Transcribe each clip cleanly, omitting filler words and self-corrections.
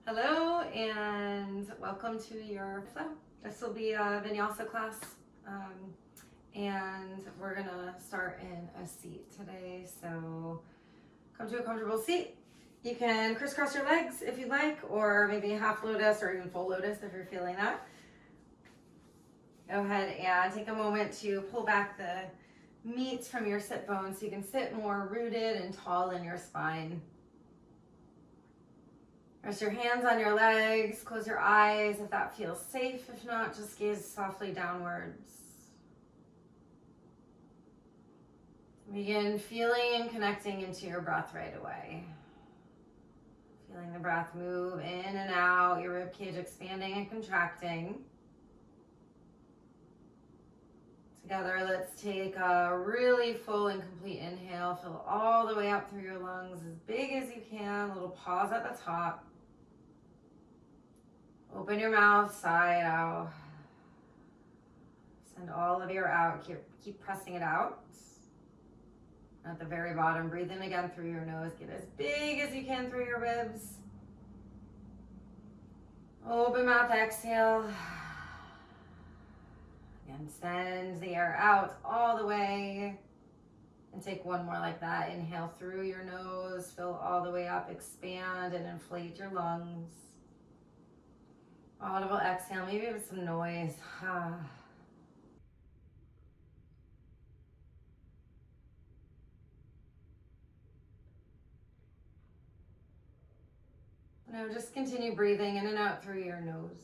Hello and welcome to your flow. This will be a Vinyasa class and we're gonna start in a seat today. So come to a comfortable seat. You can crisscross your legs if you like, or maybe half lotus or even full lotus if you're feeling that. Go ahead and take a moment to pull back the meat from your sit bones so you can sit more rooted and tall in your spine. Rest your hands on your legs, close your eyes if that feels safe. If not, just gaze softly downwards. Begin feeling and connecting into your breath right away. Feeling the breath move in and out, your ribcage expanding and contracting. Together, let's take a really full and complete inhale. Fill all the way up through your lungs as big as you can. A little pause at the top. Open your mouth, sigh out. Send all of your out. Keep pressing it out. At the very bottom, breathe in again through your nose. Get as big as you can through your ribs. Open mouth, exhale. And send the air out all the way. And take one more like that. Inhale through your nose. Fill all the way up. Expand and inflate your lungs. Audible exhale, maybe with some noise. Now just continue breathing in and out through your nose.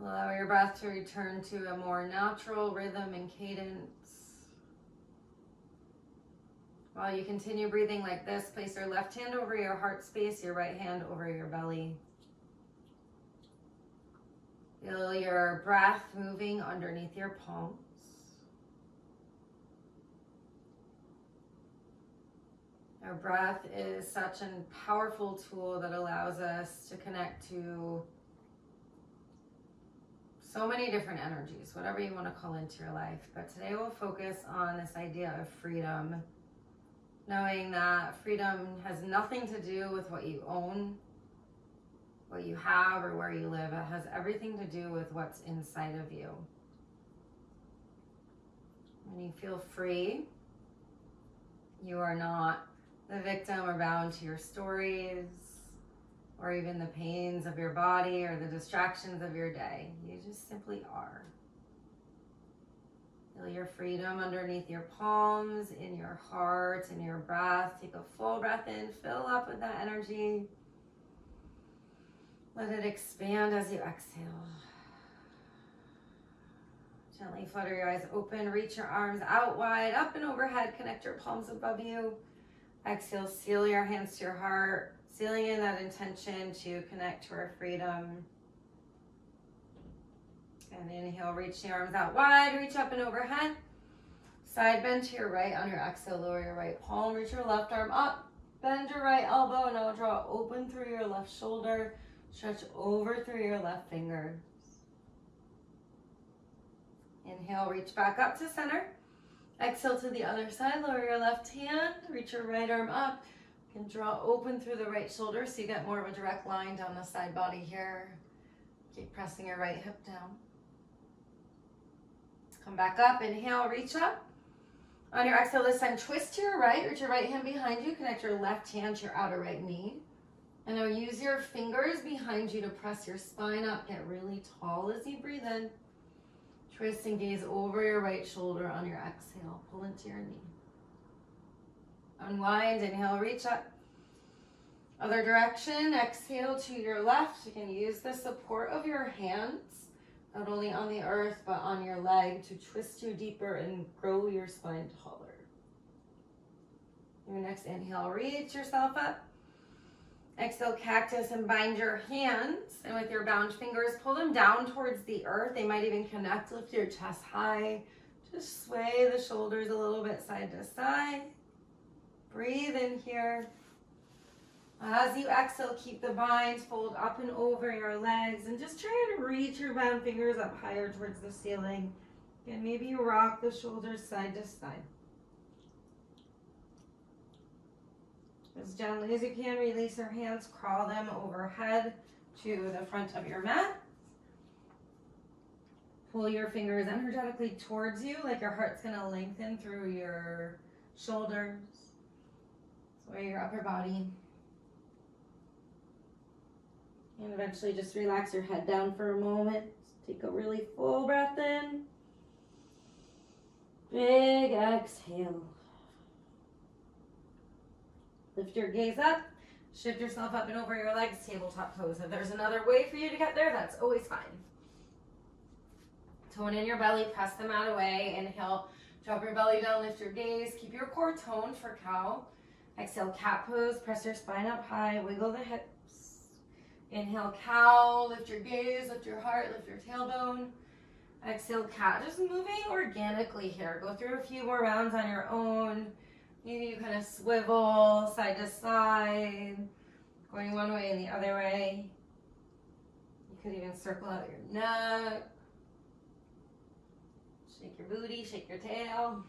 Allow your breath to return to a more natural rhythm and cadence. While you continue breathing like this, place your left hand over your heart space, your right hand over your belly. Feel your breath moving underneath your palms. Our breath is such a powerful tool that allows us to connect to so many different energies, whatever you want to call into your life. But today we'll focus on this idea of freedom, knowing that freedom has nothing to do with what you own, what you have, or where you live. It has everything to do with what's inside of you. When you feel free, you are not the victim or bound to your stories, or even the pains of your body or the distractions of your day. You just simply are. Feel your freedom underneath your palms, in your heart, in your breath. Take a full breath in, fill up with that energy. Let it expand as you exhale. Gently flutter your eyes open, reach your arms out wide, up and overhead, connect your palms above you. Exhale, seal your hands to your heart. Sealing in that intention to connect to our freedom. And inhale, reach the arms out wide, reach up and overhead. Side bend to your right. On your exhale, lower your right palm, reach your left arm up. Bend your right elbow, now draw open through your left shoulder. Stretch over through your left fingers. Inhale, reach back up to center. Exhale to the other side, lower your left hand, reach your right arm up. You can draw open through the right shoulder so you get more of a direct line down the side body here. Keep pressing your right hip down. Come back up, inhale, reach up. On your exhale this time, twist to your right, reach your right hand behind you, connect your left hand to your outer right knee. And now use your fingers behind you to press your spine up. Get really tall as you breathe in. Twist and gaze over your right shoulder on your exhale. Pull into your knee. Unwind, inhale, reach up. Other direction, exhale to your left. You can use the support of your hands, not only on the earth, but on your leg to twist you deeper and grow your spine taller. Your next inhale, reach yourself up. Exhale, cactus, and bind your hands. And with your bound fingers, pull them down towards the earth. They might even connect. Lift your chest high. Just sway the shoulders a little bit side to side. Breathe in here. As you exhale, keep the bind, fold up and over your legs, and just try and reach your bound fingers up higher towards the ceiling. And maybe you rock the shoulders side to side. As gently as you can, release your hands, crawl them overhead to the front of your mat. Pull your fingers energetically towards you, like your heart's gonna lengthen through your shoulders, sway your upper body. And eventually just relax your head down for a moment. Take a really full breath in. Big exhale. Lift your gaze up, shift yourself up and over your legs, tabletop pose. If there's another way for you to get there, that's always fine. Tone in your belly, press the mat away. Inhale, drop your belly down, lift your gaze. Keep your core toned for cow. Exhale, cat pose, press your spine up high, wiggle the hips. Inhale, cow, lift your gaze, lift your heart, lift your tailbone. Exhale, cat, just moving organically here. Go through a few more rounds on your own. Maybe you kind of swivel side to side, going one way and the other way. You could even circle out your neck. Shake your booty, shake your tail.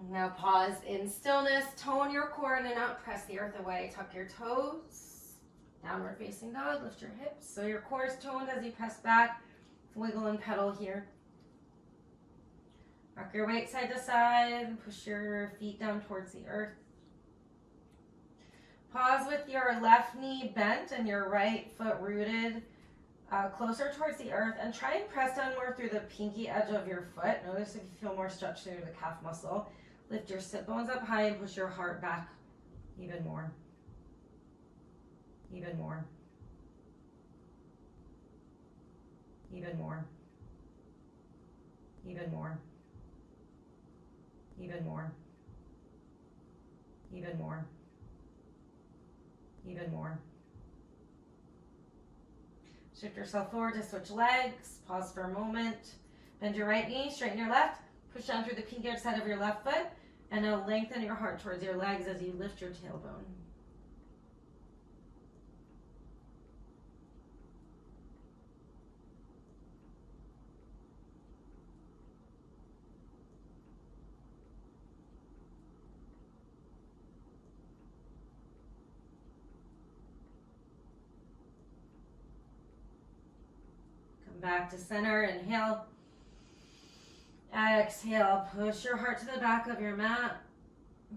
Now pause in stillness, tone your core in and out, press the earth away, tuck your toes. Downward facing dog, lift your hips. So your core is toned as you press back. Wiggle and pedal here. Rock your weight side to side, push your feet down towards the earth. Pause with your left knee bent and your right foot rooted closer towards the earth, and try and press down more through the pinky edge of your foot. Notice if you feel more stretch through the calf muscle. Lift your sit bones up high and push your heart back even more. Even more. Even more. Even more. Even more. Even more. Even more. Shift yourself forward to switch legs. Pause for a moment. Bend your right knee, straighten your left. Push down through the pinky edge side of your left foot. And now lengthen your heart towards your legs as you lift your tailbone. Back to center, inhale. Exhale, push your heart to the back of your mat.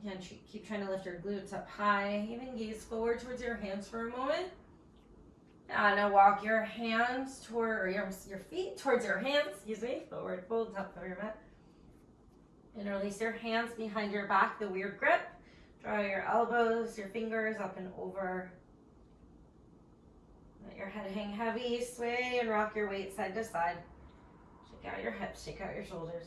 Again, keep trying to lift your glutes up high. Even gaze forward towards your hands for a moment. Now walk your hands toward, or your feet towards your hands, forward fold, top of your mat. And release your hands behind your back, the weird grip. Draw your elbows, your fingers up and over. Let your head hang heavy, sway and rock your weight side to side. Shake out your hips, shake out your shoulders.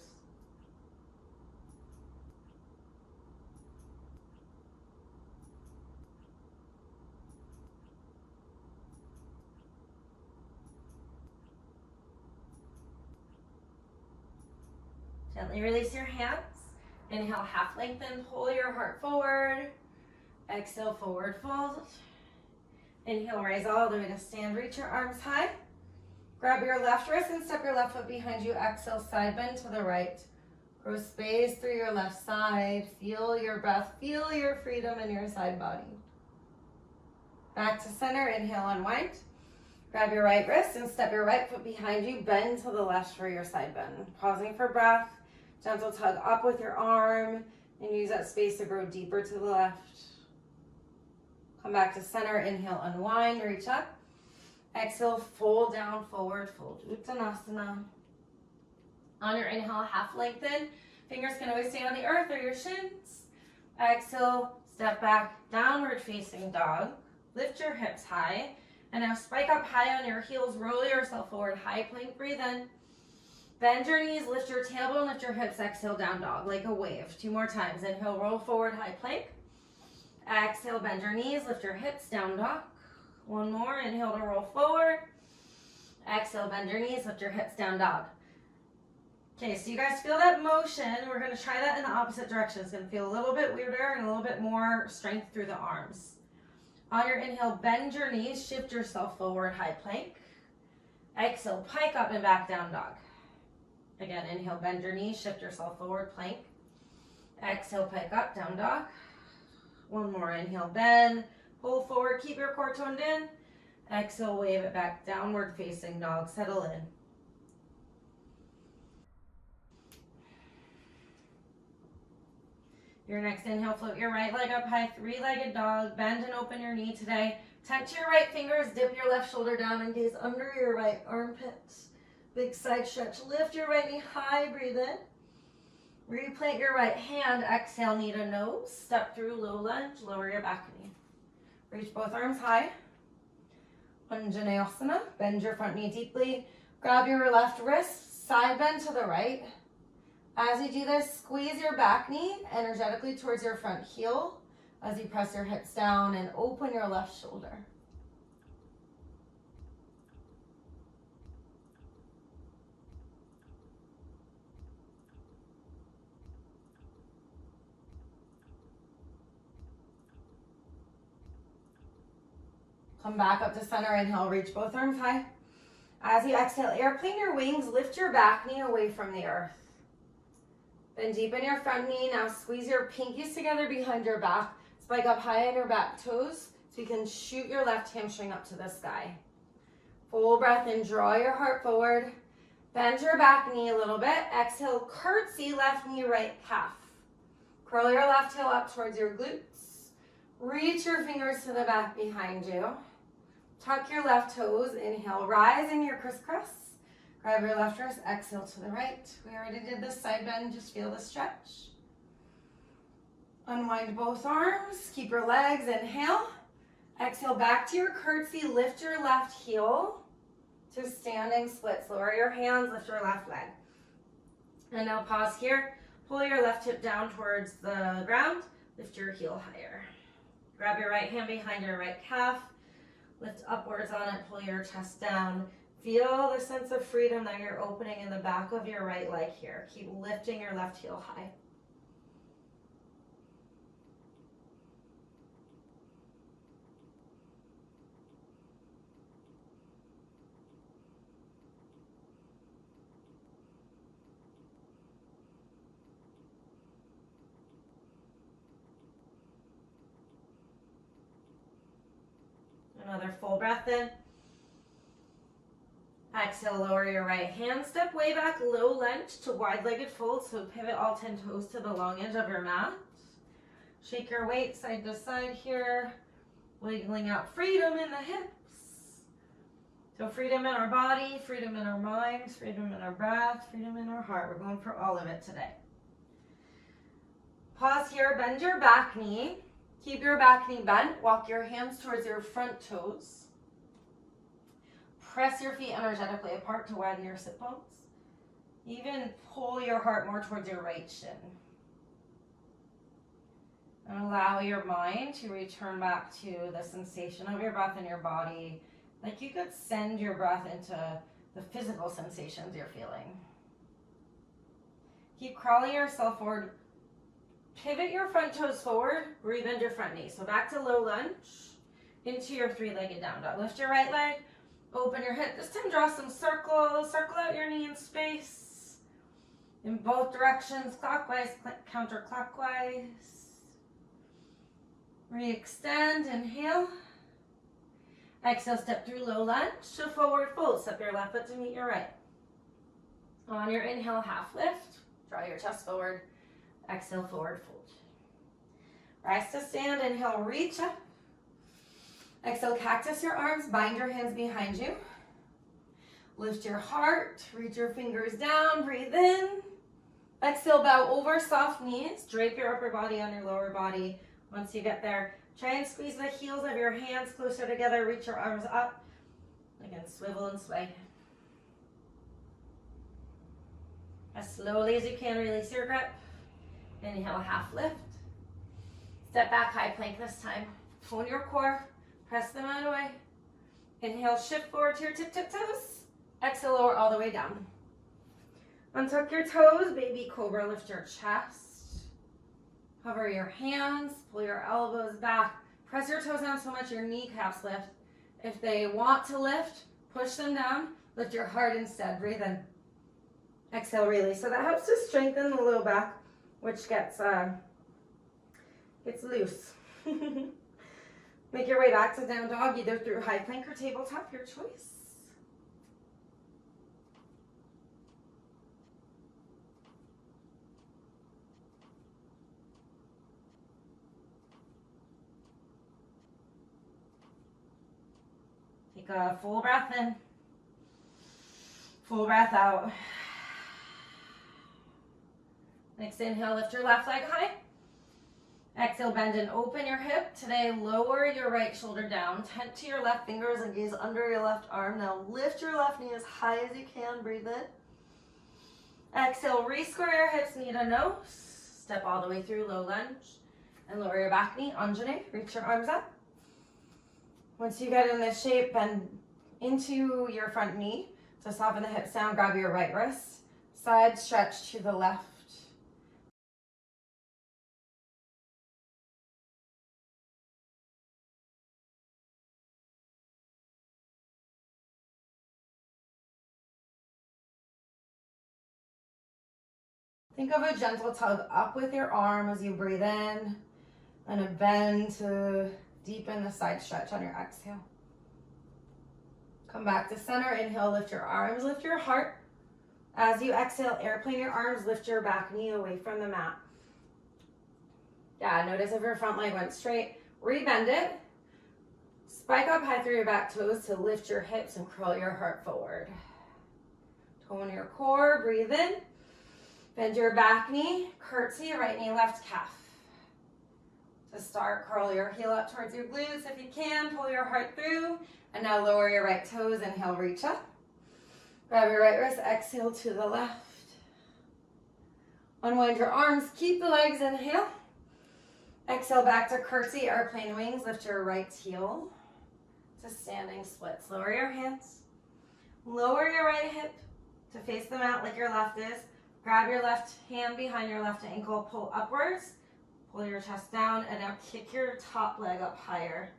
Gently release your hands. Inhale, half lengthen, pull your heart forward. Exhale, forward fold. Inhale, raise all the way to stand. Reach your arms high. Grab your left wrist and step your left foot behind you. Exhale, side bend to the right. Grow space through your left side. Feel your breath. Feel your freedom in your side body. Back to center. Inhale, unwind. Grab your right wrist and step your right foot behind you. Bend to the left for your side bend. Pausing for breath. Gentle tug up with your arm and use that space to grow deeper to the left. Come back to center, inhale, unwind, reach up. Exhale, fold down, forward fold, Uttanasana. On your inhale, half lengthen. Fingers can always stay on the earth or your shins. Exhale, step back, downward facing dog. Lift your hips high. And now spike up high on your heels, roll yourself forward, high plank, breathe in. Bend your knees, lift your tailbone, lift your hips, exhale, down dog, like a wave. 2 more times. Inhale, roll forward, high plank. Exhale, bend your knees, lift your hips, down dog. 1 more, inhale to roll forward. Exhale, bend your knees, lift your hips, down dog. Okay, so you guys feel that motion. We're going to try that in the opposite direction. It's going to feel a little bit weirder and a little bit more strength through the arms. On your inhale, bend your knees, shift yourself forward, high plank. Exhale, pike up and back, down dog. Again, inhale, bend your knees, shift yourself forward, plank. Exhale, pike up, down dog. 1 more, inhale, bend, pull forward, keep your core toned in. Exhale, wave it back, downward facing dog, settle in. Your next inhale, float your right leg up high, 3-legged dog. Bend and open your knee today. Tuck to your right fingers, dip your left shoulder down and gaze under your right armpit. Big side stretch. Lift your right knee high, breathe in. Replant your right hand, exhale, knee to nose. Step through low lunge, lower your back knee. Reach both arms high. Untitled, bend your front knee deeply. Grab your left wrist, side bend to the right. As you do this, squeeze your back knee energetically towards your front heel as you press your hips down and open your left shoulder. Come back up to center, inhale, reach both arms high. As you exhale, airplane your wings, lift your back knee away from the earth. Bend deep in your front knee. Now squeeze your pinkies together behind your back. Spike up high on your back toes so you can shoot your left hamstring up to the sky. Full breath in, draw your heart forward. Bend your back knee a little bit. Exhale, curtsy, left knee, right calf. Curl your left heel up towards your glutes. Reach your fingers to the back behind you. Tuck your left toes. Inhale, rise in your crisscross. Grab your left wrist, exhale to the right. We already did this side bend, just feel the stretch. Unwind both arms, keep your legs, inhale. Exhale, back to your curtsy, lift your left heel to standing splits. Lower your hands, lift your left leg. And now pause here, pull your left hip down towards the ground, lift your heel higher. Grab your right hand behind your right calf, lift upwards on it, pull your chest down. Feel the sense of freedom that you're opening in the back of your right leg here. Keep lifting your left heel high. Another full breath in. Exhale, lower your right hand, step way back, low lunge to wide-legged fold, so pivot all 10 toes to the long edge of your mat. Shake your weight side to side here, wiggling out freedom in the hips. So freedom in our body, freedom in our minds, freedom in our breath, freedom in our heart. We're going for all of it today. Pause here, bend your back knee. Keep your back knee bent, walk your hands towards your front toes. Press your feet energetically apart to widen your sit bones. Even pull your heart more towards your right shin. And allow your mind to return back to the sensation of your breath in your body. Like you could send your breath into the physical sensations you're feeling. Keep crawling yourself forward. Pivot your front toes forward. Rebend your front knee. So back to low lunge. Into your 3-legged down dog. Lift your right leg. Open your hip. This time draw some circles. Circle out your knee in space. In both directions, clockwise, counterclockwise. Re-extend, inhale. Exhale, step through low lunge to forward fold. Step your left foot to meet your right. On your inhale, half lift. Draw your chest forward. Exhale, forward fold. Rise to stand, inhale, reach up. Exhale, cactus your arms, bind your hands behind you. Lift your heart, reach your fingers down, breathe in. Exhale, bow over, soft knees. Drape your upper body on your lower body. Once you get there, try and squeeze the heels of your hands closer together. Reach your arms up. Again, swivel and sway. As slowly as you can, release your grip. Inhale, half lift. Step back, high plank this time. Tone your core. Press them out away. Inhale, shift forward to your tip toes. Exhale, lower all the way down. Untuck your toes, baby cobra, lift your chest. Hover your hands, pull your elbows back. Press your toes down so much your kneecaps lift. If they want to lift, push them down. Lift your heart instead, breathe in. Exhale, release. So that helps to strengthen the low back, which gets loose. Make your way back to down dog, either through high plank or tabletop, your choice. Take a full breath in, full breath out. Next inhale, lift your left leg high. Exhale, bend and open your hip. Today, lower your right shoulder down. Tent to your left fingers and gaze under your left arm. Now lift your left knee as high as you can. Breathe in. Exhale, re-square your hips, knee to nose. Step all the way through, low lunge. And lower your back knee, Anjane. Reach your arms up. Once you get in this shape, bend into your front knee. To soften the hips down, grab your right wrist. Side stretch to the left. Think of a gentle tug up with your arm as you breathe in, and a bend to deepen the side stretch on your exhale. Come back to center. Inhale, lift your arms, lift your heart. As you exhale, airplane your arms, lift your back knee away from the mat. Yeah, notice if your front leg went straight, rebend it. Spike up high through your back toes to lift your hips and curl your heart forward. Tone your core, breathe in. Bend your back knee, curtsy, right knee, left calf. To start, curl your heel up towards your glutes if you can, pull your heart through, and now lower your right toes, inhale, reach up. Grab your right wrist, exhale to the left. Unwind your arms, keep the legs, inhale. Exhale back to curtsy, airplane wings, lift your right heel to standing splits. Lower your hands, lower your right hip to face the mat like your left is. Grab your left hand behind your left ankle, pull upwards, pull your chest down, and now kick your top leg up higher.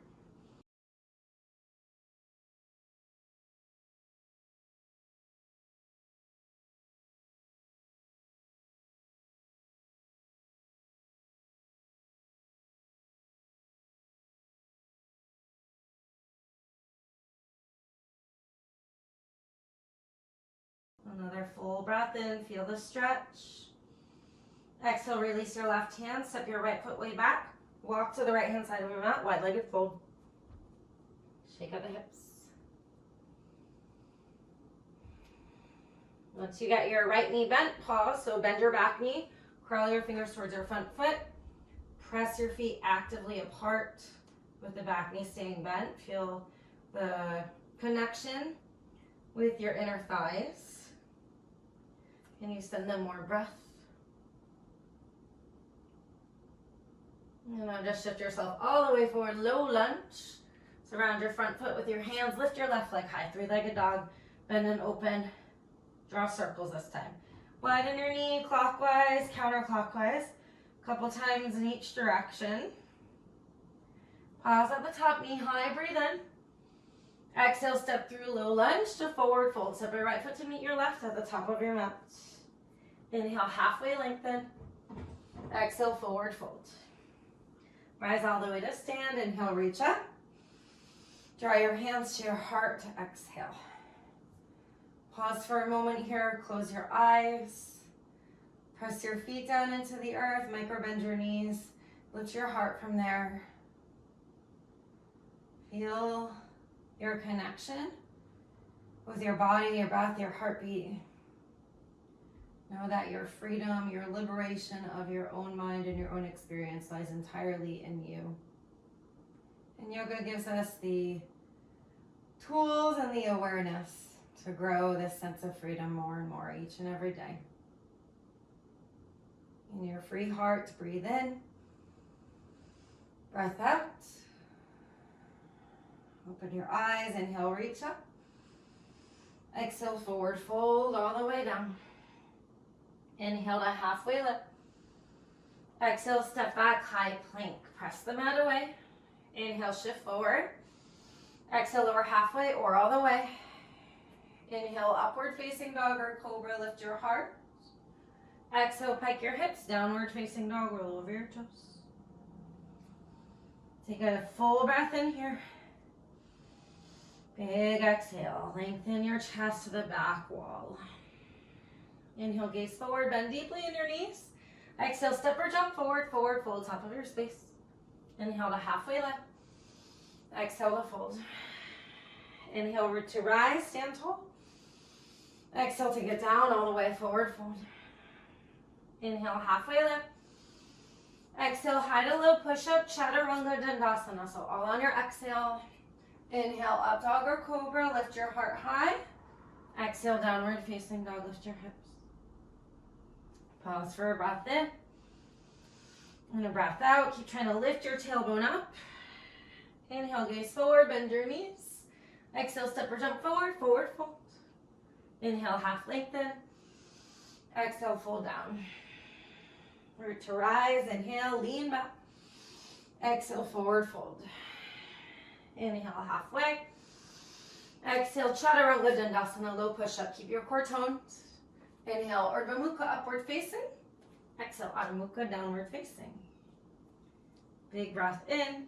Another full breath in, feel the stretch. Exhale, release your left hand, step your right foot way back. Walk to the right hand side of your mat, wide-legged fold. Shake out the hips. Once you get your right knee bent, pause. So bend your back knee, curl your fingers towards your front foot. Press your feet actively apart with the back knee staying bent. Feel the connection with your inner thighs. Can you send them more breath? And now just shift yourself all the way forward, low lunge. Surround your front foot with your hands, lift your left leg high, three-legged dog, bend and open. Draw circles this time. Widen your knee clockwise, counterclockwise, a couple times in each direction. Pause at the top, knee high, breathe in. Exhale, step through low lunge to forward fold. Step your right foot to meet your left at the top of your mat. Inhale, halfway lengthen. Exhale, forward fold. Rise all the way to stand. Inhale, reach up. Draw your hands to your heart to exhale. Pause for a moment here. Close your eyes. Press your feet down into the earth. Micro bend your knees. Lift your heart from there. Feel your connection with your body, your breath, your heartbeat. Know that your freedom, your liberation of your own mind and your own experience lies entirely in you. And yoga gives us the tools and the awareness to grow this sense of freedom more and more each and every day. In your free heart, breathe in, breath out. Open your eyes, inhale, reach up. Exhale, forward fold all the way down. Inhale to halfway lift. Exhale, step back, high plank. Press the mat away. Inhale, shift forward. Exhale, lower halfway or all the way. Inhale, upward facing dog or cobra, lift your heart. Exhale, pike your hips, downward facing dog, roll over your toes. Take a full breath in here. Big exhale, lengthen your chest to the back wall. Inhale, gaze forward, bend deeply in your knees. Exhale, step or jump forward, forward fold, top of your space. Inhale to halfway lift. Exhale to fold. Inhale to rise, stand tall. Exhale to get down, all the way forward fold. Inhale, halfway lift. Exhale, high to low push-up, chaturanga dandasana. So all on your exhale. Inhale, up dog or cobra, lift your heart high. Exhale, downward facing dog, lift your hips. Pause for a breath in. And a breath out. Keep trying to lift your tailbone up. Inhale, gaze forward, bend your knees. Exhale, step or jump forward, forward fold. Inhale, half lengthen. Exhale, fold down. Root to rise, inhale, lean back. Exhale, forward fold. Inhale, halfway. Exhale, chaturanga dandasana, low push-up. Keep your core toned. Inhale, Urdhva Mukha, upward facing. Exhale, Adho Mukha, downward facing. Big breath in.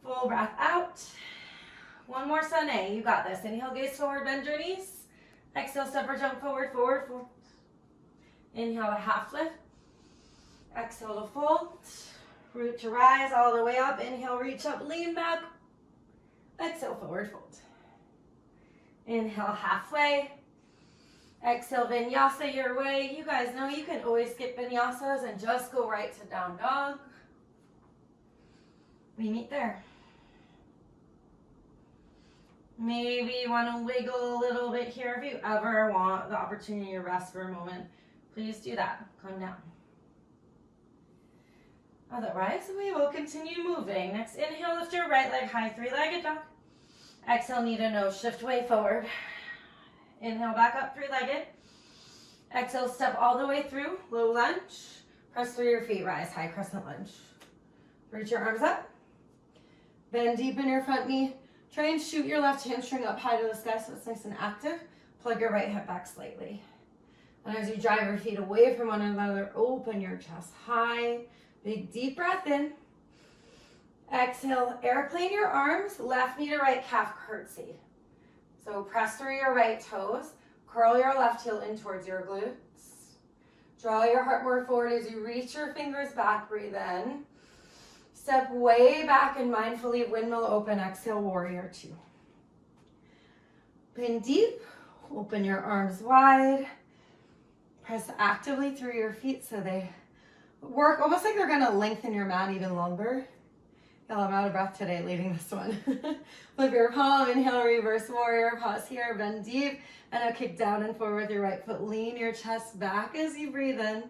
Full breath out. One more Sane. You got this. Inhale, gaze forward, bend your knees. Exhale, step or jump forward, forward fold. Inhale to half lift. Exhale to fold. Root to rise all the way up. Inhale, reach up, lean back. Exhale, forward fold. Inhale, halfway. Exhale, Vinyasa your way. You guys know you can always skip Vinyasas and just go right to down dog. We meet there. Maybe you want to wiggle a little bit here. If you ever want the opportunity to rest for a moment, please do that. Come down. Otherwise, we will continue moving. Next, inhale, lift your right leg high, three-legged dog. Exhale, knee to nose, shift way forward. Inhale, back up, three-legged. Exhale, step all the way through, low lunge. Press through your feet, rise high, crescent lunge. Reach your arms up. Bend deep in your front knee. Try and shoot your left hamstring up high to the sky so it's nice and active. Plug your right hip back slightly. And as you drive your feet away from one another, open your chest high. Big deep breath in. Exhale, airplane your arms, left knee to right calf curtsy. So press through your right toes, curl your left heel in towards your glutes. Draw your heart more forward as you reach your fingers back, breathe in. Step way back and mindfully windmill open, exhale, warrior two. Bend deep, open your arms wide. Press actively through your feet so they work almost like they're gonna lengthen your mat even longer. Y'all, I'm out of breath today leading this one. Flip your palm, inhale, reverse warrior, pause here, bend deep, and now kick down and forward with your right foot. Lean your chest back as you breathe in.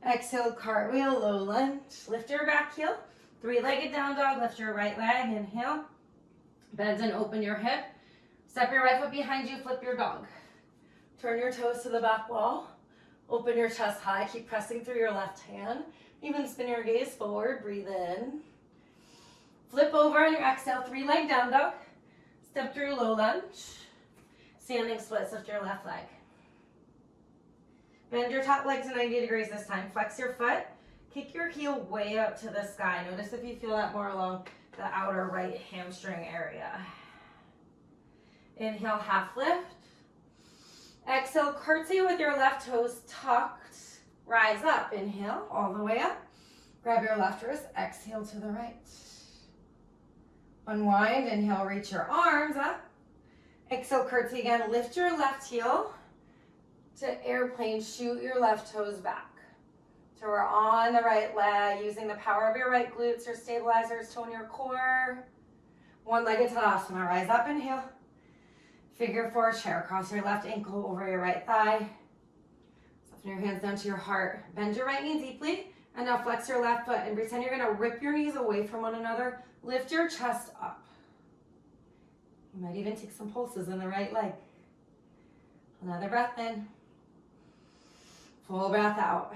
Exhale, cartwheel, low lunge. Lift your back heel, three-legged down dog, lift your right leg, inhale. Bend and open your hip. Step your right foot behind you, flip your dog. Turn your toes to the back wall. Open your chest high, keep pressing through your left hand. Even spin your gaze forward, breathe in. Flip over on your exhale, three-leg down dog. Step through low lunge. Standing splits, lift your left leg. Bend your top leg to 90 degrees this time. Flex your foot. Kick your heel way up to the sky. Notice if you feel that more along the outer right hamstring area. Inhale, half lift. Exhale, curtsy with your left toes tucked. Rise up. Inhale, all the way up. Grab your left wrist. Exhale to the right. Unwind, inhale, reach your arms up. Exhale, curtsy again. Lift your left heel to airplane, shoot your left toes back. So we're on the right leg, using the power of your right glutes or stabilizers, tone your core. One-legged Tadasana, rise up, inhale. Figure four chair, cross your left ankle over your right thigh. Soften your hands down to your heart. Bend your right knee deeply, and now flex your left foot and pretend you're gonna rip your knees away from one another. Lift your chest up. You might even take some pulses in the right leg. Another breath in. Full breath out.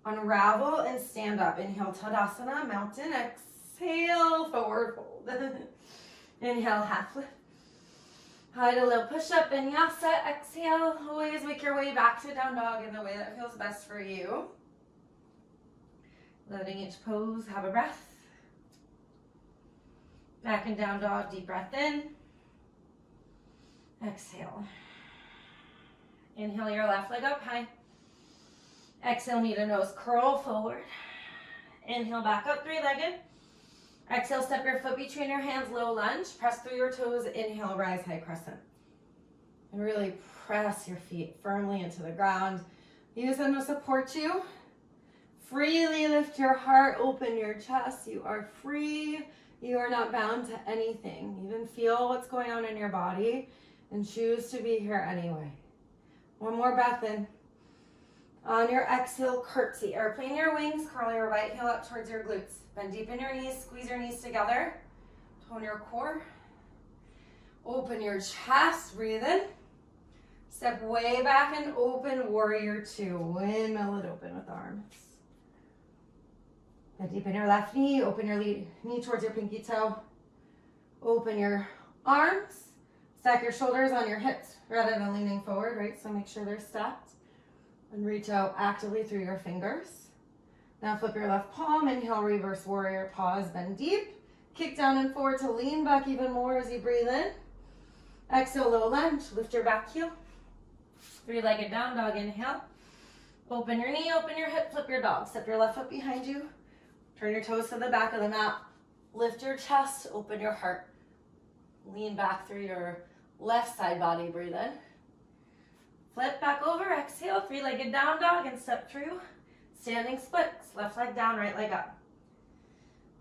Unravel and stand up. Inhale, Tadasana, mountain. Exhale, forward fold. Inhale, half lift. Hide a little push-up, Vinyasa. Exhale. Always make your way back to down dog in the way that feels best for you. Letting each pose have a breath. Back and down dog, deep breath in. Exhale. Inhale your left leg up high. Exhale, knee to nose, curl forward. Inhale, back up, three-legged. Exhale, step your foot between your hands, low lunge. Press through your toes, inhale, rise, high crescent. And really press your feet firmly into the ground. Use them to support you. Freely lift your heart, open your chest. You are free. You are not bound to anything. Even feel what's going on in your body and choose to be here anyway. One more breath in. On your exhale, curtsy. Airplane your wings, curl your right heel up towards your glutes. Bend deep in your knees, squeeze your knees together. Tone your core. Open your chest, breathe in. Step way back and open, warrior two. Windmill it open with arms. Bend deep in your left knee, open your knee towards your pinky toe. Open your arms. Stack your shoulders on your hips rather than leaning forward, right? So make sure they're stacked. And reach out actively through your fingers. Now flip your left palm, inhale, reverse warrior, pause, bend deep. Kick down and forward to lean back even more as you breathe in. Exhale, low lunge, lift your back heel. Three-legged down dog, inhale. Open your knee, open your hip, flip your dog. Step your left foot behind you. Turn your toes to the back of the mat. Lift your chest, open your heart. Lean back through your left side body, breathe in. Flip back over, exhale, three-legged down dog and step through. Standing splits, left leg down, right leg up.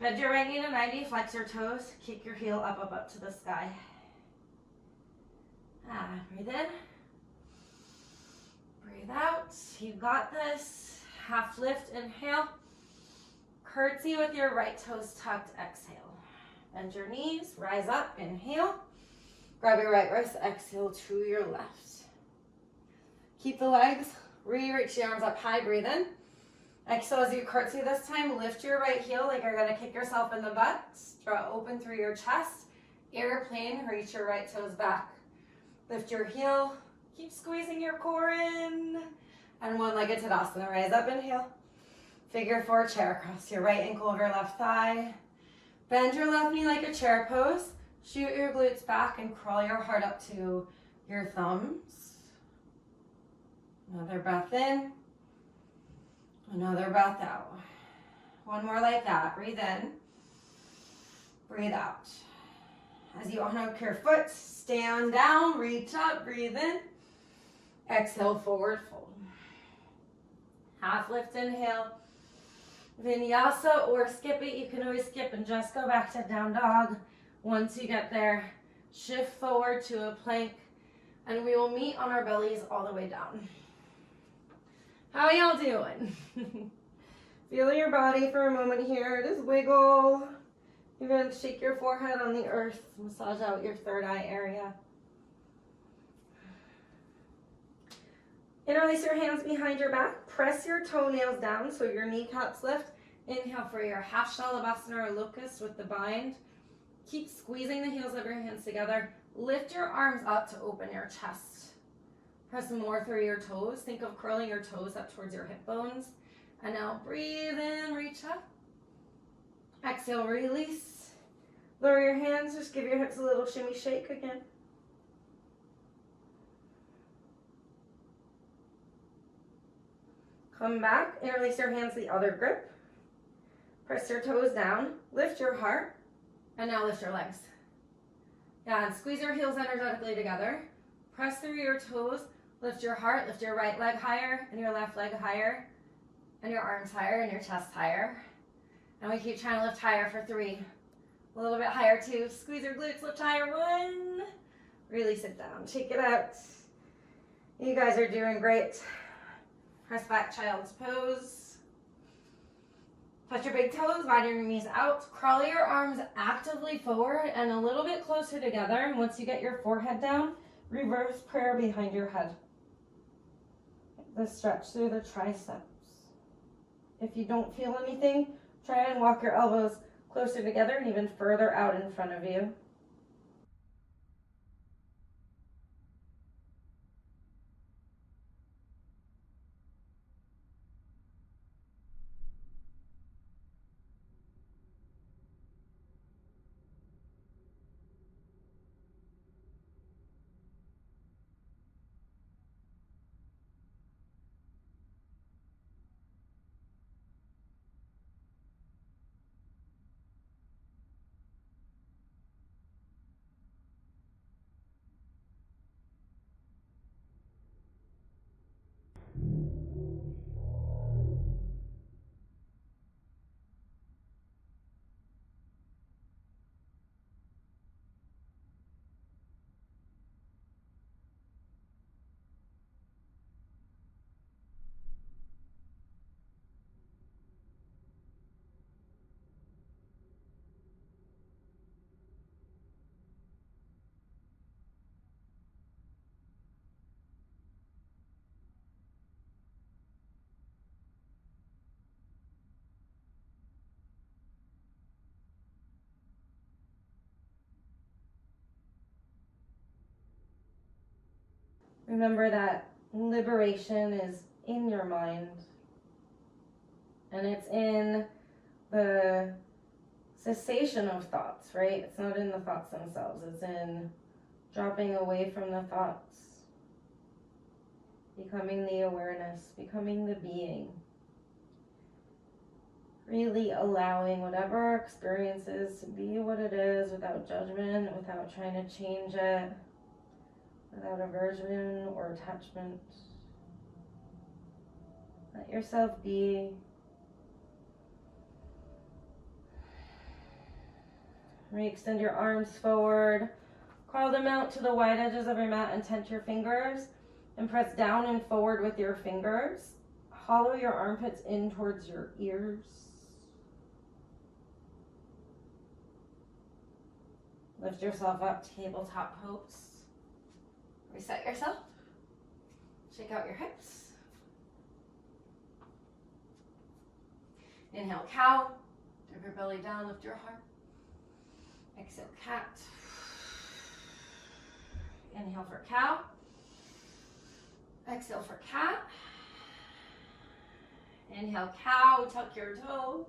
Bend your right knee to 90, flex your toes, kick your heel up, up, up to the sky. Breathe in. Breathe out, you got this. Half lift, inhale. Curtsy with your right toes tucked, exhale. Bend your knees, rise up, inhale. Grab your right wrist, exhale to your left. Keep the legs, reach the arms up high, breathe in. Exhale as you curtsy this time, lift your right heel like you're gonna kick yourself in the butt. Draw open through your chest. Airplane, reach your right toes back. Lift your heel, keep squeezing your core in. And one-legged Tadasana, rise up, inhale. Figure four chair, cross your right ankle over left thigh. Bend your left knee like a chair pose. Shoot your glutes back and crawl your heart up to your thumbs. Another breath in. Another breath out. One more like that. Breathe in. Breathe out. As you unhook your foot, stand down, reach up, breathe in. Exhale, forward fold. Half lift, inhale. Vinyasa or skip it. You can always skip and just go back to down dog. Once you get there, shift forward to a plank and we will meet on our bellies all the way down. How y'all doing? Feel your body for a moment here. Just wiggle. Even shake your forehead on the earth. Massage out your third eye area. Interlace your hands behind your back. Press your toenails down so your kneecaps lift. Inhale for your half shalabhasana or locust with the bind. Keep squeezing the heels of your hands together. Lift your arms up to open your chest. Press more through your toes. Think of curling your toes up towards your hip bones. And now breathe in, reach up. Exhale, release. Lower your hands, just give your hips a little shimmy shake again. Come back, interlace your hands the other grip. Press your toes down, lift your heart, and now lift your legs. Yeah, and squeeze your heels energetically together. Press through your toes, lift your heart, lift your right leg higher, and your left leg higher, and your arms higher, and your chest higher. And we keep trying to lift higher for 3. A little bit higher, 2. Squeeze your glutes, lift higher, 1. Release it down, shake it out. You guys are doing great. Press back, child's pose. Touch your big toes, widen your knees out. Crawl your arms actively forward and a little bit closer together. And once you get your forehead down, reverse prayer behind your head. The stretch through the triceps. If you don't feel anything, try and walk your elbows closer together and even further out in front of you. Remember that liberation is in your mind, and it's in the cessation of thoughts, right? It's not in the thoughts themselves. It's in dropping away from the thoughts, becoming the awareness, becoming the being. Really allowing whatever experience is to be what it is without judgment, without trying to change it, without aversion or attachment. Let yourself be. Re-extend your arms forward. Crawl them out to the wide edges of your mat and tent your fingers. And press down and forward with your fingers. Hollow your armpits in towards your ears. Lift yourself up, tabletop pose. Reset yourself. Shake out your hips. Inhale, cow. Drop your belly down, lift your heart. Exhale, cat. Inhale for cow. Exhale for cat. Inhale, cow. Tuck your toes.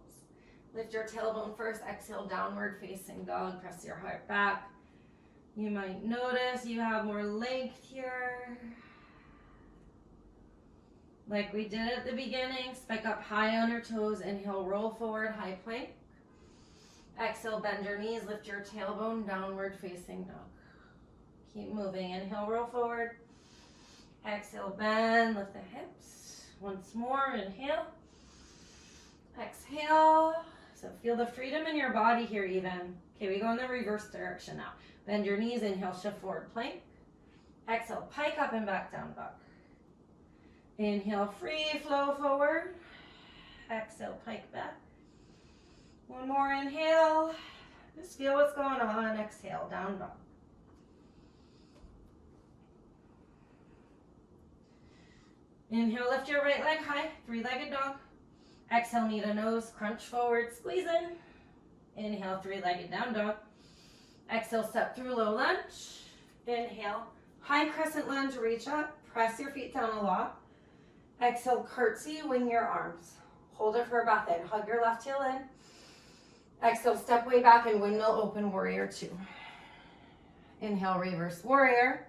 Lift your tailbone first. Exhale, downward facing dog. Press your heart back. You might notice you have more length here. Like we did at the beginning, spike up high on your toes. Inhale, roll forward, high plank. Exhale, bend your knees, lift your tailbone, downward facing dog. Keep moving. Inhale, roll forward. Exhale, bend, lift the hips. Once more, inhale. Exhale. So feel the freedom in your body here even. Okay, we go in the reverse direction now. Bend your knees, inhale, shift forward, plank. Exhale, pike up and back down dog. Inhale, free flow forward. Exhale, pike back. One more inhale. Just feel what's going on. Exhale, down dog. Inhale, lift your right leg high, 3-legged dog. Exhale, knee to nose, crunch forward, squeeze in. Inhale, 3-legged down dog. Exhale, step through low lunge. Inhale, high crescent lunge, reach up, press your feet down a lot. Exhale, curtsy, wing your arms. Hold it for a breath in, hug your left heel in. Exhale, step way back and windmill open warrior 2. Inhale, reverse warrior.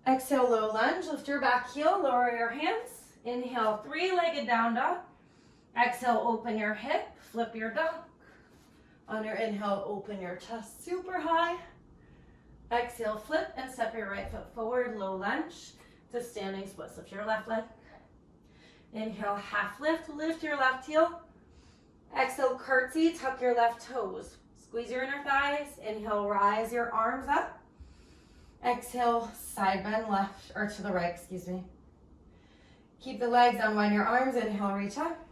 Exhale, low lunge, lift your back heel, lower your hands. Inhale, 3-legged down dog. Exhale, open your hip, flip your dog. On your inhale, open your chest super high. Exhale, flip and step your right foot forward, low lunge to standing splits. Lift your left leg. Inhale, half lift, lift your left heel. Exhale, curtsy, tuck your left toes. Squeeze your inner thighs. Inhale, rise your arms up. Exhale, side bend left, or to the right, excuse me. Keep the legs, unwind your arms. Inhale, reach up.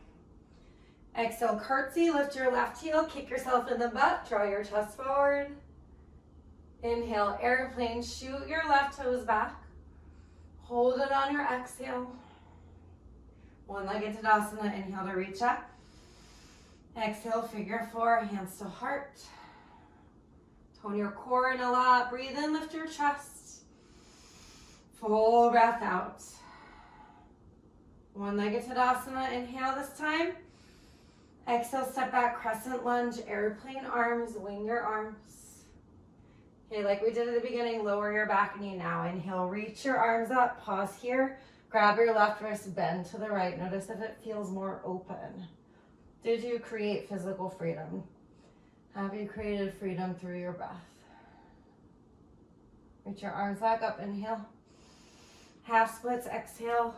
Exhale, curtsy, lift your left heel, kick yourself in the butt, draw your chest forward. Inhale, airplane, shoot your left toes back. Hold it on your exhale. One-legged Uttanasana, inhale to reach up. Exhale, figure four, hands to heart. Tone your core in a lot. Breathe in, lift your chest. Full breath out. One-legged Uttanasana, inhale this time. Exhale, step back, crescent lunge, airplane arms, wing your arms. Okay, like we did at the beginning, lower your back knee now. Inhale, reach your arms up, pause here. Grab your left wrist, bend to the right. Notice if it feels more open. Did you create physical freedom? Have you created freedom through your breath? Reach your arms back up, inhale. Half splits, exhale.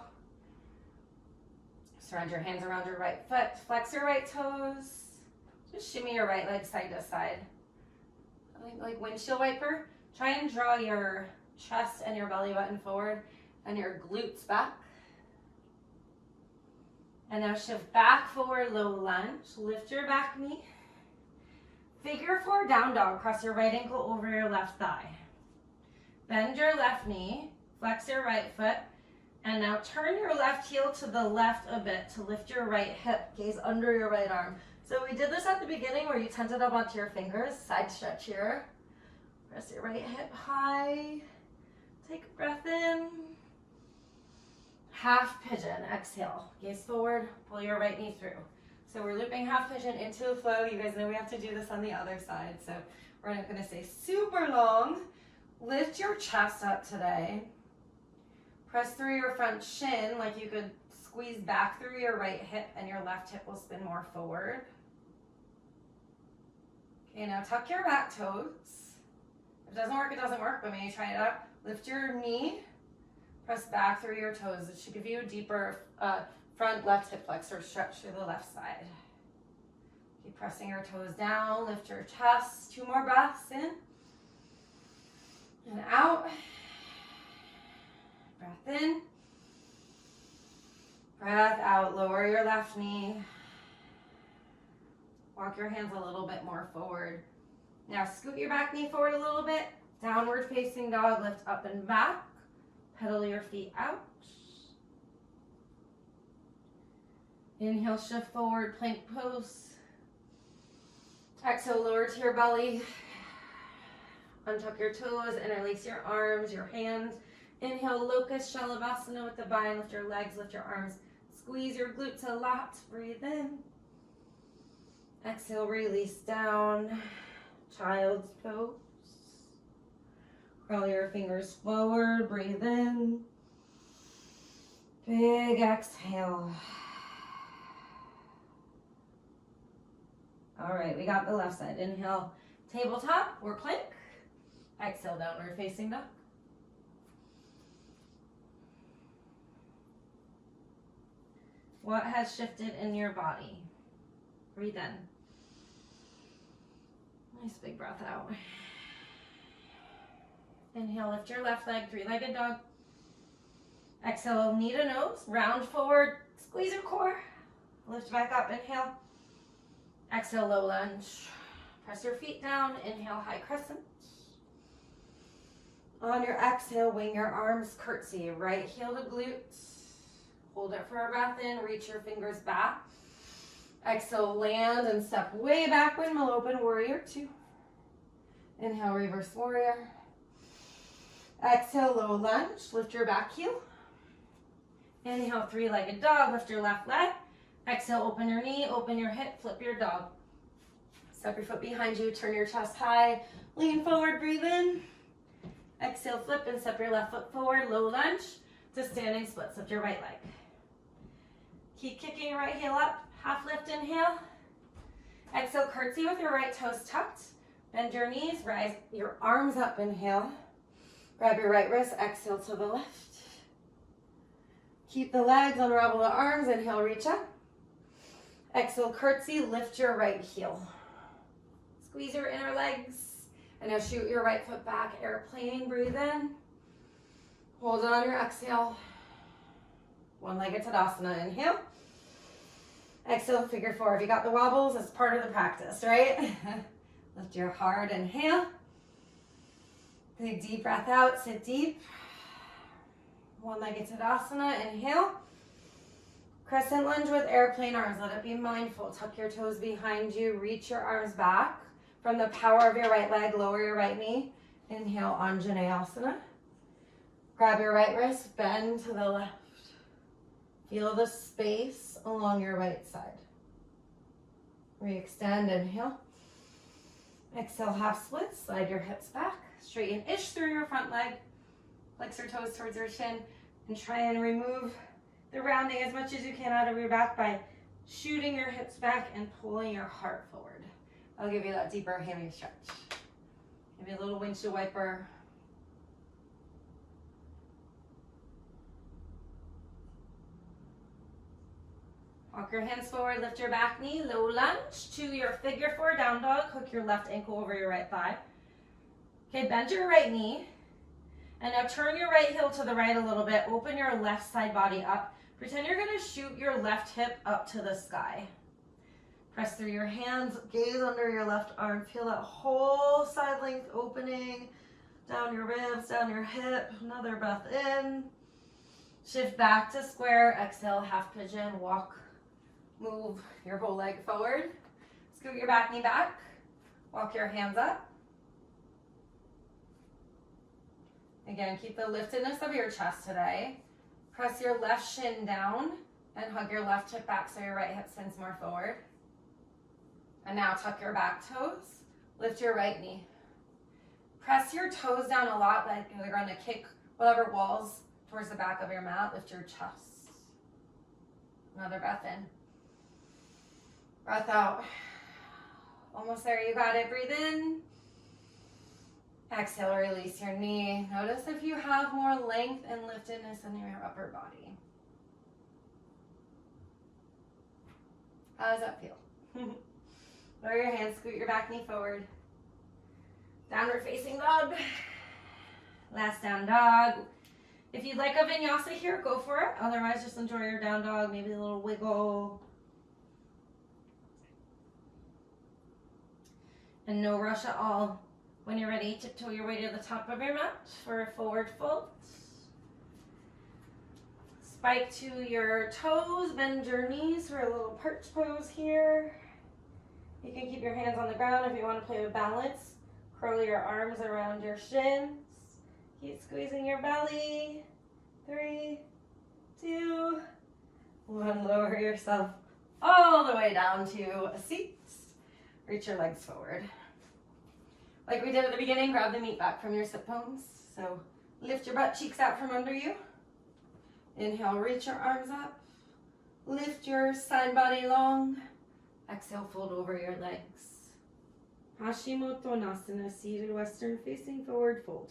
Surround your hands around your right foot. Flex your right toes. Just shimmy your right leg side to side. Like windshield wiper. Try and draw your chest and your belly button forward and your glutes back. And now shift back forward, low lunge. Lift your back knee. Figure four, down dog. Cross your right ankle over your left thigh. Bend your left knee. Flex your right foot. And now turn your left heel to the left a bit to lift your right hip. Gaze under your right arm. So we did this at the beginning where you tented up onto your fingers. Side stretch here. Press your right hip high. Take a breath in. Half pigeon. Exhale. Gaze forward. Pull your right knee through. So we're looping half pigeon into a flow. You guys know we have to do this on the other side. So we're not going to stay super long. Lift your chest up today. Press through your front shin like you could squeeze back through your right hip and your left hip will spin more forward. Okay, now tuck your back toes. If it doesn't work, it doesn't work, but maybe try it out. Lift your knee. Press back through your toes. It should give you a deeper front left hip flexor stretch through the left side. Keep pressing your toes down. Lift your chest. 2 more breaths in and out. Breath in. Breath out. Lower your left knee. Walk your hands a little bit more forward. Now scoot your back knee forward a little bit. Downward facing dog. Lift up and back. Pedal your feet out. Inhale, shift forward, plank pose. Exhale, lower to your belly. Untuck your toes, interlace your arms, your hands. Inhale, locust shalabhasana with the bind. Lift your legs, lift your arms. Squeeze your glutes a lot. Breathe in. Exhale, release down. Child's pose. Curl your fingers forward. Breathe in. Big exhale. All right, we got the left side. Inhale, tabletop or plank. Exhale, downward facing dog. What has shifted in your body? Breathe in. Nice big breath out. Inhale, lift your left leg, 3-legged dog. Exhale, knee to nose, round forward, squeeze your core. Lift back up, inhale. Exhale, low lunge. Press your feet down, inhale, high crescent. On your exhale, wing your arms, curtsy, right heel to glutes. Hold it for a breath in, reach your fingers back. Exhale, land and step way back, windmill open, warrior 2. Inhale, reverse warrior. Exhale, low lunge, lift your back heel. Inhale, 3-legged dog, lift your left leg. Exhale, open your knee, open your hip, flip your dog. Step your foot behind you, turn your chest high, lean forward, breathe in. Exhale, flip and step your left foot forward, low lunge to standing splits. Lift your right leg. Keep kicking your right heel up, Half lift, inhale. Exhale, curtsy with your right toes tucked. Bend your knees, rise your arms up, inhale. Grab your right wrist, exhale to the left. Keep the legs, unravel the arms, inhale, reach up. Exhale, curtsy, lift your right heel. Squeeze your inner legs. And now shoot your right foot back, airplane, breathe in. Hold it on your exhale. One-legged Tadasana, inhale. Exhale, figure four. If you got the wobbles, it's part of the practice, right? Lift your heart, inhale. Big deep breath out, sit deep. One-legged Tadasana, inhale. Crescent lunge with airplane arms, let it be mindful. Tuck your toes behind you, reach your arms back. From the power of your right leg, lower your right knee. Inhale, Anjaneyasana. Grab your right wrist, bend to the left. Feel the space along your right side. Re-extend, inhale. Exhale, half split, slide your hips back. Straighten-ish through your front leg. Flex your toes towards your shin. And try and remove the rounding as much as you can out of your back by shooting your hips back and pulling your heart forward. I'll give you that deeper hammy stretch. Maybe a little windshield wiper. Walk your hands forward, lift your back knee, low lunge to your figure four, down dog. Hook your left ankle over your right thigh. Okay, bend your right knee. And now turn your right heel to the right a little bit. Open your left side body up. Pretend you're gonna shoot your left hip up to the sky. Press through your hands, gaze under your left arm. Feel that whole side length opening, down your ribs, down your hip. Another breath in. Shift back to square. Exhale, half pigeon. Walk, move your whole leg forward. Scoot your back knee back. Walk your hands up. Again, keep the liftedness of your chest today. Press your left shin down and hug your left hip back so your right hip spins more forward. And now tuck your back toes, lift your right knee. Press your toes down a lot like you're going to kick whatever walls towards the back of your mat. Lift your chest. Another breath in. Breath out. Almost there, you got it. Breathe in. Exhale, release your knee. Notice if you have more length and liftedness in your upper body. How does that feel? Lower your hands, scoot your back knee forward. Downward facing dog. Last down dog. If you'd like a vinyasa here, go for it. Otherwise, just enjoy your down dog, maybe a little wiggle. And no rush at all. When you're ready, tiptoe your way to the top of your mat for a forward fold. Spike to your toes, bend your knees for a little perch pose here. You can keep your hands on the ground if you want to play with balance. Curl your arms around your shins. Keep squeezing your belly. 3, 2, 1. Lower yourself all the way down to a seat. Reach your legs forward. Like we did at the beginning, grab the meat back from your sit bones. So lift your butt cheeks out from under you. Inhale, reach your arms up. Lift your side body long. Exhale, fold over your legs. Uttanasana, seated western facing forward fold.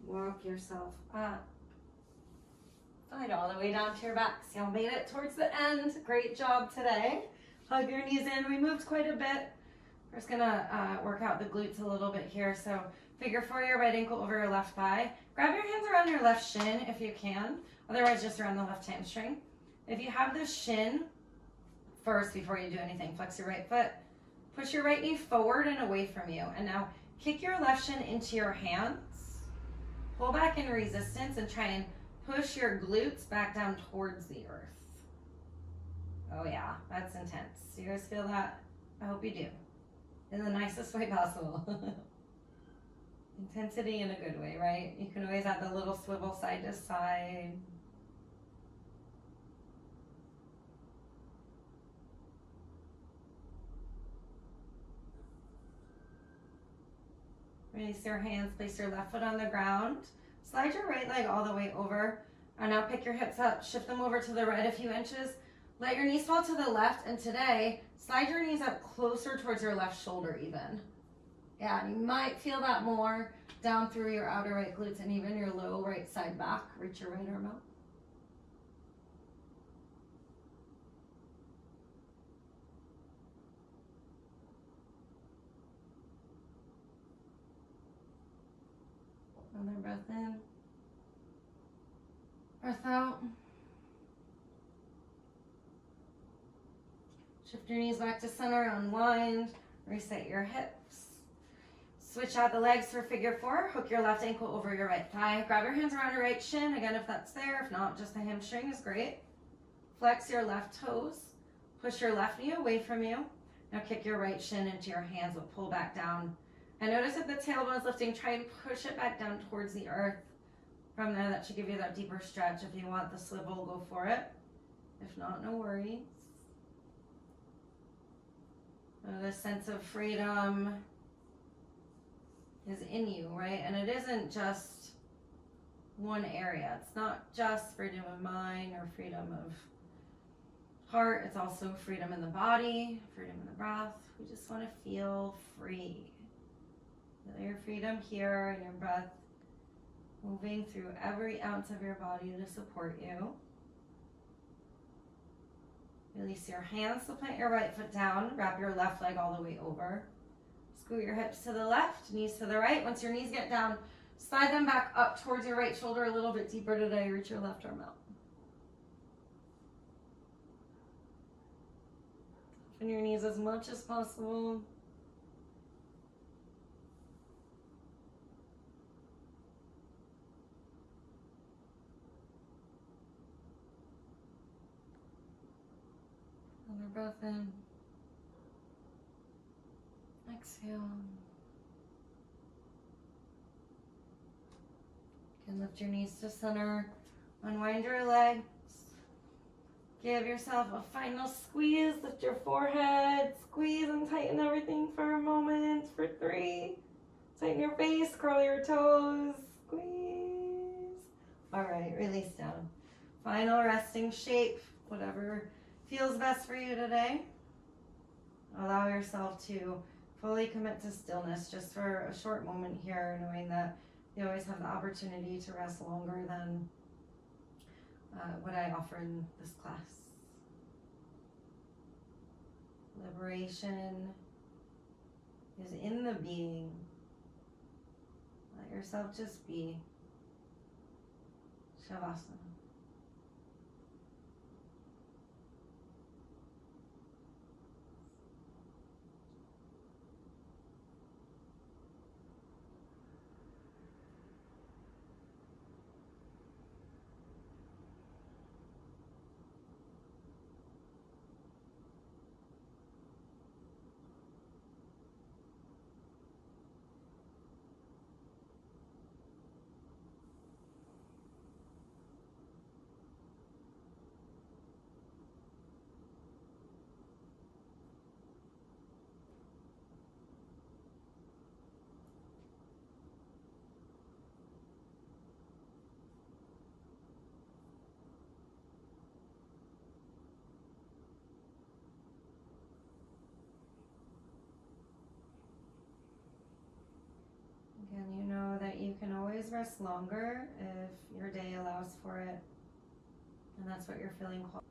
Walk yourself up. Find all the way down to your back. So you made it towards the end. Great job today. Hug your knees in. We moved quite a bit. We're just gonna work out the glutes a little bit here. So figure 4 your right ankle over your left thigh. Grab your hands around your left shin if you can. Otherwise, just around the left hamstring. If you have the shin first before you do anything, flex your right foot. Push your right knee forward and away from you. And now kick your left shin into your hands. Pull back in resistance and try and push your glutes back down towards the earth. Oh yeah, that's intense. You guys feel that? I hope you do. In the nicest way possible. Intensity in a good way, right? You can always add the little swivel side to side. Release your hands, place your left foot on the ground. Slide your right leg all the way over. And now pick your hips up, shift them over to the right a few inches. Let your knees fall to the left, and today, slide your knees up closer towards your left shoulder even. Yeah, and you might feel that more down through your outer right glutes and even your low right side back. Reach your right arm out. Another breath in. Breath out. Shift your knees back to center, unwind, reset your hips. Switch out the legs for figure 4. Hook your left ankle over your right thigh. Grab your hands around your right shin, again if that's there. If not, just the hamstring is great. Flex your left toes. Push your left knee away from you. Now kick your right shin into your hands, but pull back down. And notice if the tailbone is lifting, try and push it back down towards the earth. From there, that should give you that deeper stretch. If you want the swivel, go for it. If not, no worries. The sense of freedom is in you, right? And it isn't just one area. It's not just freedom of mind or freedom of heart. It's also freedom in the body, freedom in the breath. We just want to feel free. Feel your freedom here and your breath moving through every ounce of your body to support you. Release your hands, so plant your right foot down, wrap your left leg all the way over. Scoot your hips to the left, knees to the right. Once your knees get down, slide them back up towards your right shoulder a little bit deeper today. Reach your left arm out. Open your knees as much as possible. Another breath in. Exhale. You can lift your knees to center. Unwind your legs. Give yourself a final squeeze. Lift your forehead. Squeeze and tighten everything for a moment. For 3. Tighten your face. Curl your toes. Squeeze. All right, release down. Final resting shape. Whatever feels best for you today. Allow yourself to fully commit to stillness just for a short moment here, knowing that you always have the opportunity to rest longer than what I offer in this class. Liberation is in the being. Let yourself just be. Shavasana. rest longer if your day allows for it, and that's what you're feeling called.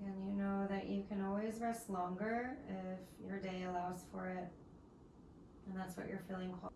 Again, you know that you can always rest longer if your day allows for it, and that's what you're feeling called.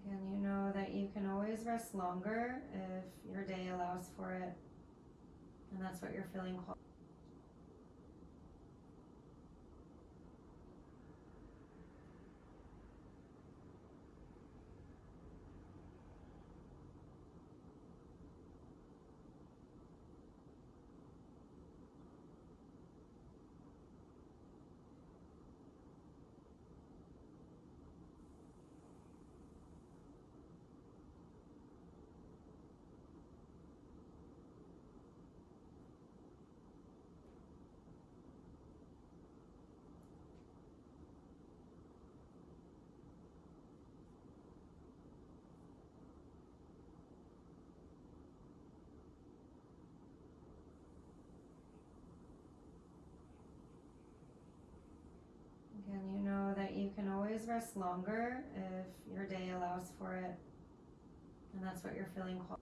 Again, you know that you can always rest longer if your day allows for it, and that's what you're feeling called. Again, you know that you can always rest longer if your day allows for it, and that's what you're feeling called.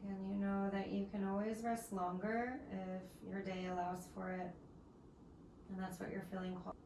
Again, you know that you can always rest longer if your day allows for it, and that's what you're feeling called.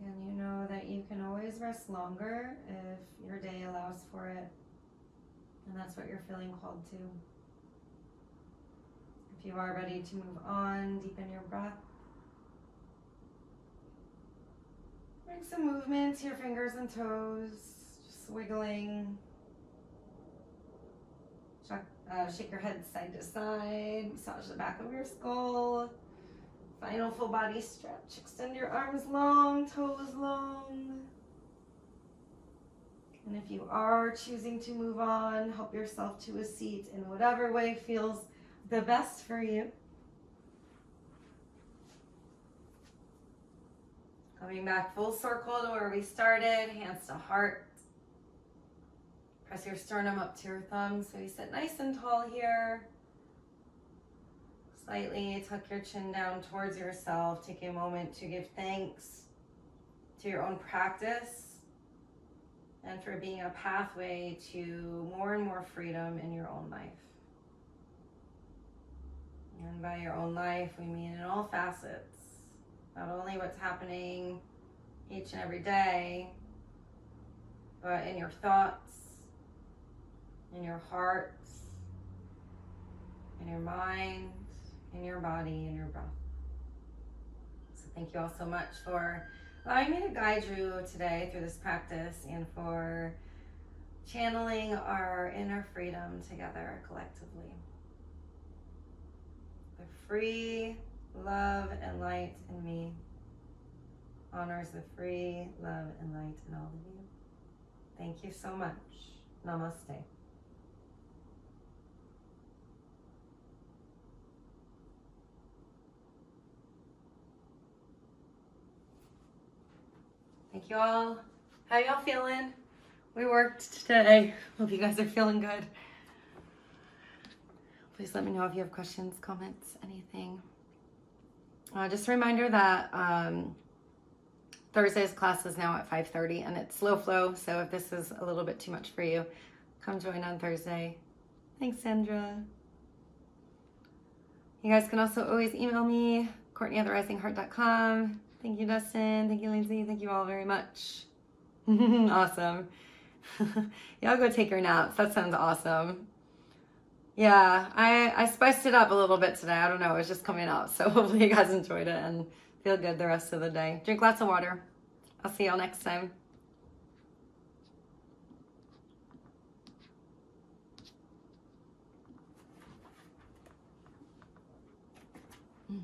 Again, you know that you can always rest longer if your day allows for it, and that's what you're feeling called to. If you are ready to move on, deepen your breath. Bring some movement to your fingers and toes, just wiggling, Shake your head side to side. Massage the back of your skull. Final full body stretch. Extend your arms long, toes long. And if you are choosing to move on, help yourself to a seat in whatever way feels the best for you. Coming back full circle to where we started, hands to heart. Press your sternum up to your thumbs so you sit nice and tall here. Slightly tuck your chin down towards yourself. Take a moment to give thanks to your own practice and for being a pathway to more and more freedom in your own life. And by your own life, we mean in all facets. Not only what's happening each and every day, but in your thoughts, in your heart, in your mind, in your body, in your breath. So thank you all so much for allowing me to guide you today through this practice and for channeling our inner freedom together collectively. The free love and light in me honors the free love and light in all of you. Thank you so much. Namaste. Thank you all. How y'all feeling? We worked today. Hope you guys are feeling good. Please let me know if you have questions, comments, anything. Just a reminder that Thursday's class is now at 5:30 and it's slow flow. So if this is a little bit too much for you, come join on Thursday. Thanks, Sandra. You guys can also always email me, Courtney@therisingheart.com. Thank you, Dustin. Thank you, Lindsay. Thank you all very much. Awesome. Y'all go take your naps. That sounds awesome. Yeah, I spiced it up a little bit today. I don't know. It was just coming out. So hopefully you guys enjoyed it and feel good the rest of the day. Drink lots of water. I'll see y'all next time. Mm.